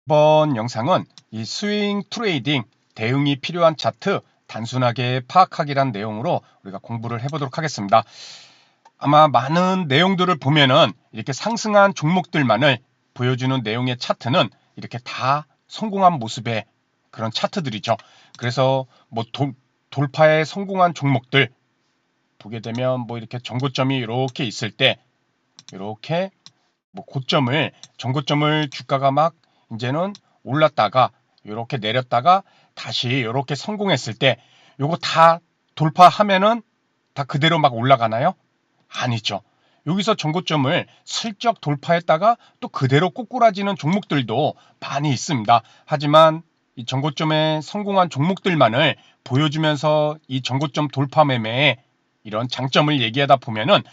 이번 영상은 이 스윙 트레이딩 대응이 필요한 차트 단순하게 파악하기란 내용으로 우리가 공부를 해보도록 하겠습니다. 아마 많은 내용들을 보면은 이렇게 상승한 종목들만을 보여주는 내용의 차트는 이렇게 다 성공한 모습의 그런 차트들이죠. 그래서 뭐 돌파에 성공한 종목들 보게 되면 뭐 이렇게 전고점이 이렇게 있을 때 이렇게 뭐 전고점을 주가가 막 이제는 올랐다가 이렇게 내렸다가 다시 이렇게 성공했을 때 요거 다 돌파하면은 다 그대로 막 올라가나요? 아니죠. 여기서 전고점을 슬쩍 돌파했다가 또 그대로 꼬꾸라지는 종목들도 많이 있습니다. 하지만 이 전고점에 성공한 종목들만을 보여주면서 이 전고점 돌파 매매에 이런 장점을 얘기하다 보면은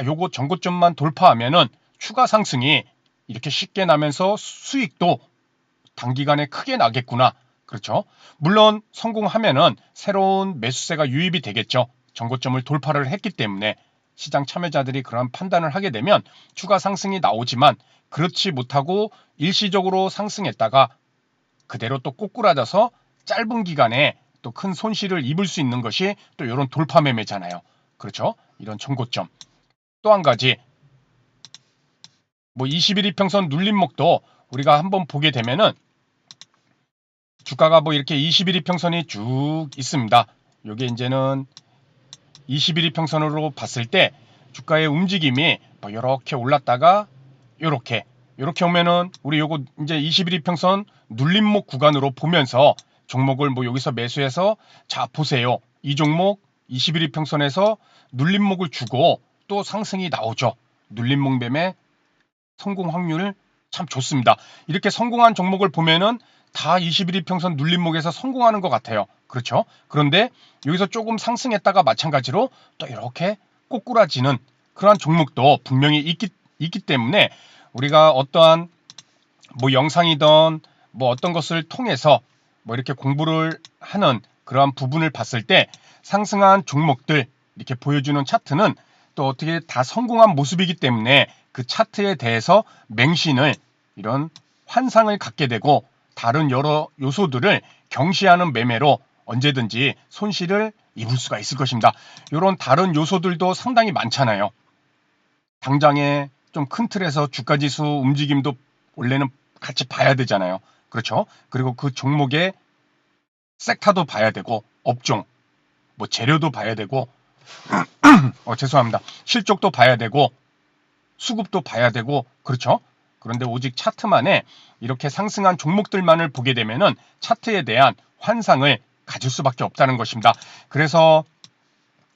요거 전고점만 돌파하면은 추가 상승이 이렇게 쉽게 나면서 수익도 단기간에 크게 나겠구나. 그렇죠? 물론 성공하면은 새로운 매수세가 유입이 되겠죠. 전고점을 돌파를 했기 때문에 시장 참여자들이 그런 판단을 하게 되면 추가 상승이 나오지만 그렇지 못하고 일시적으로 상승했다가 그대로 또 꼬꾸라져서 짧은 기간에 또 큰 손실을 입을 수 있는 것이 또 이런 돌파 매매잖아요. 그렇죠? 이런 전고점. 또 한 가지 뭐 21 이평선 눌림목도 우리가 한번 보게 되면은 주가가 뭐 이렇게 21 이평선이 쭉 있습니다. 요게 이제는 21 이평선으로 봤을 때 주가의 움직임이 뭐 이렇게 올랐다가 요렇게 오면은 우리 요거 이제 21 이평선 눌림목 구간으로 보면서 종목을 뭐 여기서 매수해서 자 보세요. 이 종목 21 이평선에서 눌림목을 주고 또 상승이 나오죠. 눌림목 매매 성공 확률 참 좋습니다. 이렇게 성공한 종목을 보면은 다 21 이평선 눌림목에서 성공하는 것 같아요. 그렇죠? 그런데 여기서 조금 상승했다가 마찬가지로 또 이렇게 꼬꾸라지는 그러한 종목도 분명히 있기 때문에 우리가 어떠한 뭐 영상이든 뭐 어떤 것을 통해서 뭐 이렇게 공부를 하는 그러한 부분을 봤을 때 상승한 종목들 이렇게 보여주는 차트는 또 어떻게 다 성공한 모습이기 때문에 그 차트에 대해서 맹신을 이런 환상을 갖게 되고 다른 여러 요소들을 경시하는 매매로 언제든지 손실을 입을 수가 있을 것입니다. 이런 다른 요소들도 상당히 많잖아요. 당장에 좀 큰 틀에서 주가지수 움직임도 원래는 같이 봐야 되잖아요. 그렇죠? 그리고 그 종목의 섹터도 봐야 되고 업종, 뭐 재료도 봐야 되고 죄송합니다. 실적도 봐야 되고 수급도 봐야 되고 그렇죠? 그런데 오직 차트만에 이렇게 상승한 종목들만을 보게 되면은 차트에 대한 환상을 가질 수밖에 없다는 것입니다. 그래서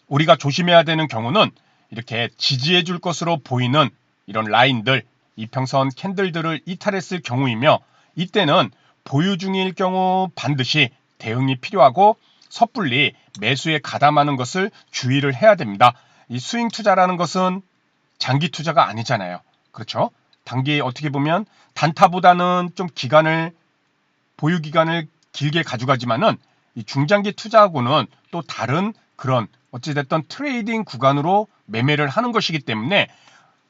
우리가 조심해야 되는 경우는 이렇게 지지해 줄 것으로 보이는 이런 라인들, 이평선 캔들들을 이탈했을 경우이며 이때는 보유 중일 경우 반드시 대응이 필요하고 섣불리 매수에 가담하는 것을 주의를 해야 됩니다. 이 스윙 투자라는 것은 장기 투자가 아니잖아요. 그렇죠? 단기 어떻게 보면 단타보다는 좀 보유 기간을 길게 가져가지만은 이 중장기 투자하고는 또 다른 그런 어찌됐든 트레이딩 구간으로 매매를 하는 것이기 때문에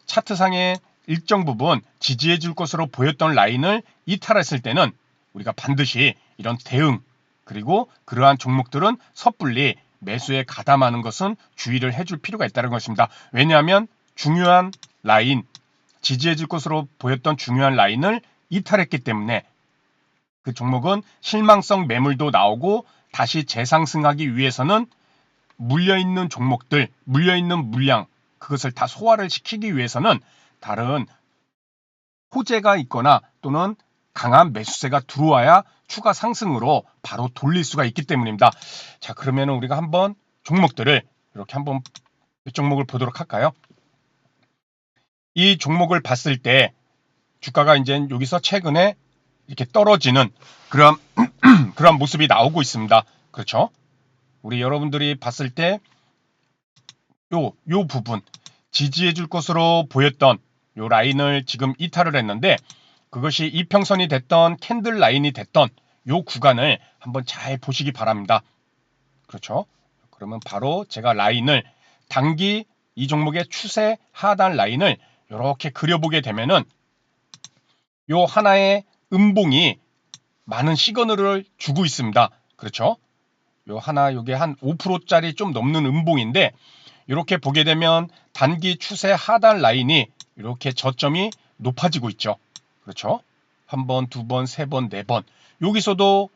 차트상의 일정 부분 지지해 줄 것으로 보였던 라인을 이탈했을 때는 우리가 반드시 이런 대응 그리고 그러한 종목들은 섣불리 매수에 가담하는 것은 주의를 해줄 필요가 있다는 것입니다. 왜냐하면 중요한 라인, 지지해 줄 것으로 보였던 중요한 라인을 이탈했기 때문에 그 종목은 실망성 매물도 나오고 다시 재상승하기 위해서는 물려있는 종목들, 물려있는 물량 그것을 다 소화를 시키기 위해서는 다른 호재가 있거나 또는 강한 매수세가 들어와야 추가 상승으로 바로 돌릴 수가 있기 때문입니다. 자, 그러면 우리가 한번 종목들을 이렇게 한번 몇 종목을 보도록 할까요? 이 종목을 봤을 때 주가가 이제 여기서 최근에 이렇게 떨어지는 그런 모습이 나오고 있습니다. 그렇죠? 우리 여러분들이 봤을 때 요 부분 지지해 줄 것으로 보였던 요 라인을 지금 이탈을 했는데 그것이 이평선이 됐던 캔들 라인이 됐던 요 구간을 한번 잘 보시기 바랍니다. 그렇죠? 그러면 바로 제가 라인을 단기 이 종목의 추세 하단 라인을 이렇게 그려보게 되면은 요 하나의 음봉이 많은 시그널을 주고 있습니다. 그렇죠? 요게 한 5%짜리 좀 넘는 음봉인데 이렇게 보게 되면 단기 추세 하단 라인이 이렇게 저점이 높아지고 있죠. 그렇죠? 한 번, 두 번, 세 번, 네 번. 여기서도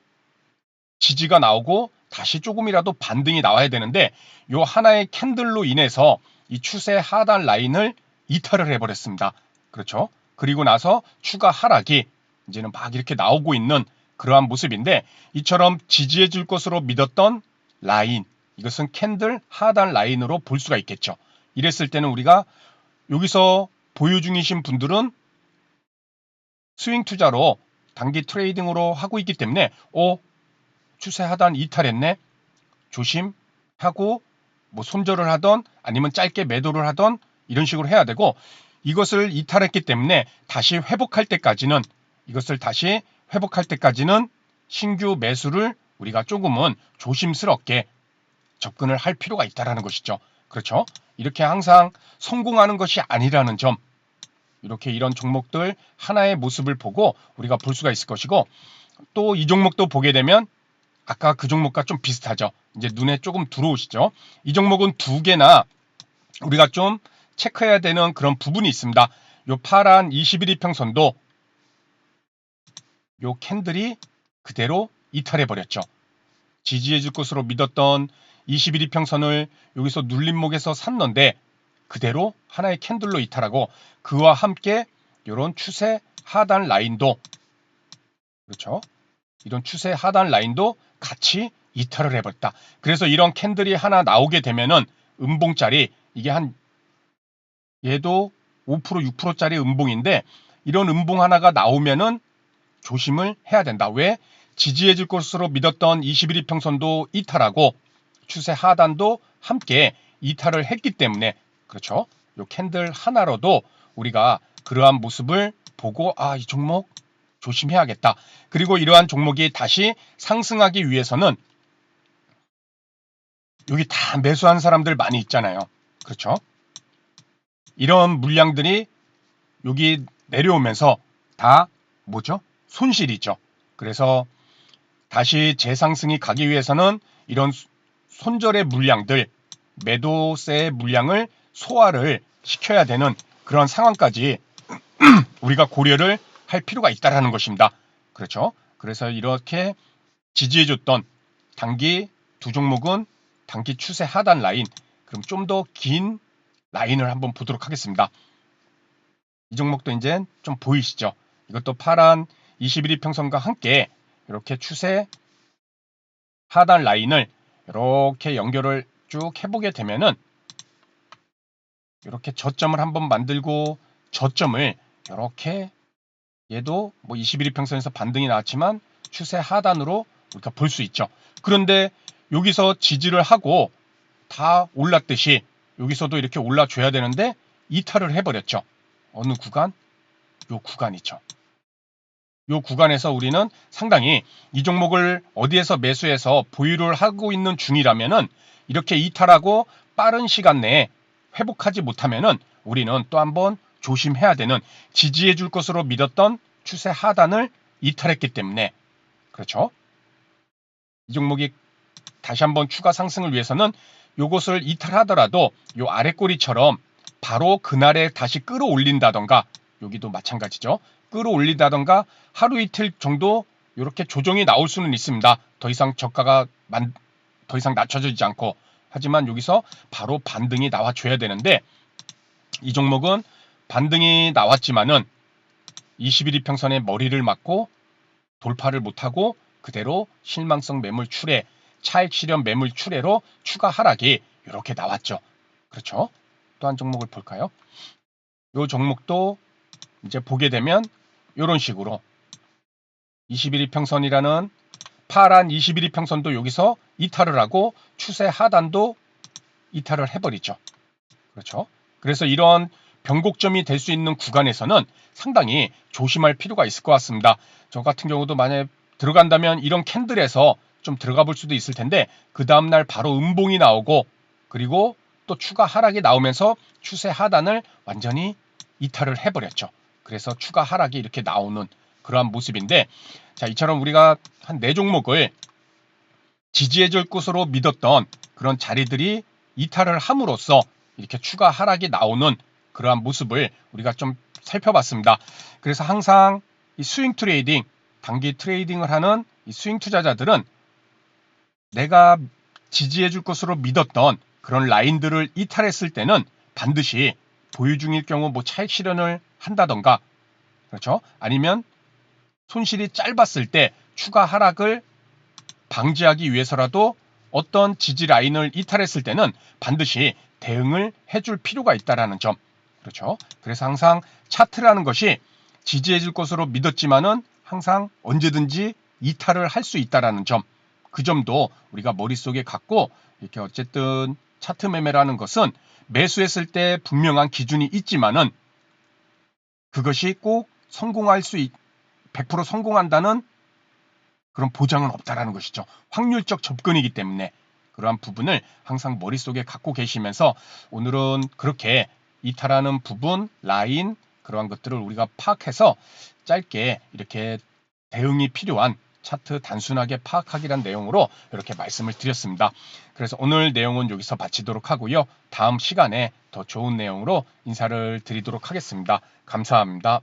지지가 나오고 다시 조금이라도 반등이 나와야 되는데 요 하나의 캔들로 인해서 이 추세 하단 라인을 이탈을 해버렸습니다. 그렇죠? 그리고 나서 추가 하락이 이제는 막 이렇게 나오고 있는 그러한 모습인데 이처럼 지지해 줄 것으로 믿었던 라인, 이것은 캔들 하단 라인으로 볼 수가 있겠죠. 이랬을 때는 우리가 여기서 보유 중이신 분들은 스윙 투자로 단기 트레이딩으로 하고 있기 때문에 추세 하단 이탈했네. 조심하고 뭐 손절을 하던 아니면 짧게 매도를 하던 이런 식으로 해야 되고 이것을 이탈했기 때문에 다시 회복할 때까지는 신규 매수를 우리가 조금은 조심스럽게 접근을 할 필요가 있다는 것이죠. 그렇죠? 이렇게 항상 성공하는 것이 아니라는 점, 이렇게 이런 종목들 하나의 모습을 보고 우리가 볼 수가 있을 것이고 또 이 종목도 보게 되면 아까 그 종목과 좀 비슷하죠. 이제 눈에 조금 들어오시죠. 이 종목은 두 개나 우리가 좀 체크해야 되는 그런 부분이 있습니다. 요 파란 21이평선도 요 캔들이 그대로 이탈해 버렸죠. 지지해 줄 것으로 믿었던 21이평선을 여기서 눌림목에서 샀는데 그대로 하나의 캔들로 이탈하고 그와 함께 이런 추세 하단 라인도 그렇죠. 이런 추세 하단 라인도 같이 이탈을 해버렸다. 그래서 이런 캔들이 하나 나오게 되면은 음봉짜리 이게 한 얘도 5% 6%짜리 음봉인데 이런 음봉 하나가 나오면은 조심을 해야 된다. 왜? 지지해 줄 것으로 믿었던 21이평선도 이탈하고 추세 하단도 함께 이탈을 했기 때문에 그렇죠. 요 캔들 하나로도 우리가 그러한 모습을 보고 이 종목 조심해야겠다. 그리고 이러한 종목이 다시 상승하기 위해서는 여기 다 매수한 사람들 많이 있잖아요. 그렇죠? 이런 물량들이 여기 내려오면서 다 뭐죠? 손실이죠. 그래서 다시 재상승이 가기 위해서는 이런 손절의 물량들, 매도세의 물량을 소화를 시켜야 되는 그런 상황까지 우리가 고려를 할 필요가 있다라는 것입니다. 그렇죠? 그래서 이렇게 지지해줬던 단기 두 종목은 단기 추세 하단 라인, 그럼 좀 더 긴 라인을 한번 보도록 하겠습니다. 이 종목도 이제 좀 보이시죠? 이것도 파란 21이평선과 함께 이렇게 추세 하단 라인을 이렇게 연결을 쭉 해보게 되면은 이렇게 저점을 한번 만들고 저점을 이렇게 얘도 뭐 21이평선에서 반등이 나왔지만 추세 하단으로 우리가 볼 수 있죠. 그런데 여기서 지지를 하고 다 올랐듯이 여기서도 이렇게 올라줘야 되는데 이탈을 해버렸죠. 어느 구간? 요 구간이죠. 요 구간에서 우리는 상당히 이 종목을 어디에서 매수해서 보유를 하고 있는 중이라면은 이렇게 이탈하고 빠른 시간 내에 회복하지 못하면은 우리는 또 한번 조심해야 되는 지지해 줄 것으로 믿었던 추세 하단을 이탈했기 때문에 그렇죠. 이 종목이 다시 한번 추가 상승을 위해서는 요것을 이탈하더라도 요 아래 꼬리처럼 바로 그날에 다시 끌어올린다던가 여기도 마찬가지죠. 끌어올린다던가 하루 이틀 정도 이렇게 조정이 나올 수는 있습니다. 더 이상 저가가 더 이상 낮춰지지 않고 하지만 여기서 바로 반등이 나와줘야 되는데 이 종목은 반등이 나왔지만은 21이평선의 머리를 맞고 돌파를 못하고 그대로 실망성 매물 출회, 차익 실현 매물 출회로 추가 하락이 이렇게 나왔죠. 그렇죠? 또 한 종목을 볼까요? 이 종목도 이제 보게 되면 이런 식으로 21이평선이라는 파란 21이평선도 여기서 이탈을 하고 추세 하단도 이탈을 해버리죠. 그렇죠? 그래서 이런 변곡점이 될 수 있는 구간에서는 상당히 조심할 필요가 있을 것 같습니다. 저 같은 경우도 만약에 들어간다면 이런 캔들에서 좀 들어가 볼 수도 있을 텐데 그 다음날 바로 음봉이 나오고 그리고 또 추가 하락이 나오면서 추세 하단을 완전히 이탈을 해버렸죠. 그래서 추가 하락이 이렇게 나오는 그러한 모습인데, 자, 이처럼 우리가 한 4종목을 지지해줄 것으로 믿었던 그런 자리들이 이탈을 함으로써 이렇게 추가 하락이 나오는 그러한 모습을 우리가 좀 살펴봤습니다. 그래서 항상 이 스윙 트레이딩, 단기 트레이딩을 하는 이 스윙 투자자들은 내가 지지해줄 것으로 믿었던 그런 라인들을 이탈했을 때는 반드시 보유 중일 경우 뭐 차익 실현을 한다던가, 그렇죠? 아니면 손실이 짧았을 때 추가 하락을 방지하기 위해서라도 어떤 지지 라인을 이탈했을 때는 반드시 대응을 해줄 필요가 있다라는 점. 그렇죠? 그래서 항상 차트라는 것이 지지해줄 것으로 믿었지만은 항상 언제든지 이탈을 할 수 있다라는 점. 그 점도 우리가 머릿속에 갖고 이렇게 어쨌든 차트 매매라는 것은 매수했을 때 분명한 기준이 있지만은 그것이 꼭 성공할 수 100% 성공한다는 그런 보장은 없다라는 것이죠. 확률적 접근이기 때문에 그러한 부분을 항상 머릿속에 갖고 계시면서 오늘은 그렇게 이탈하는 부분, 라인 그러한 것들을 우리가 파악해서 짧게 이렇게 대응이 필요한 차트 단순하게 파악하기란 내용으로 이렇게 말씀을 드렸습니다. 그래서 오늘 내용은 여기서 마치도록 하고요. 다음 시간에 더 좋은 내용으로 인사를 드리도록 하겠습니다. 감사합니다.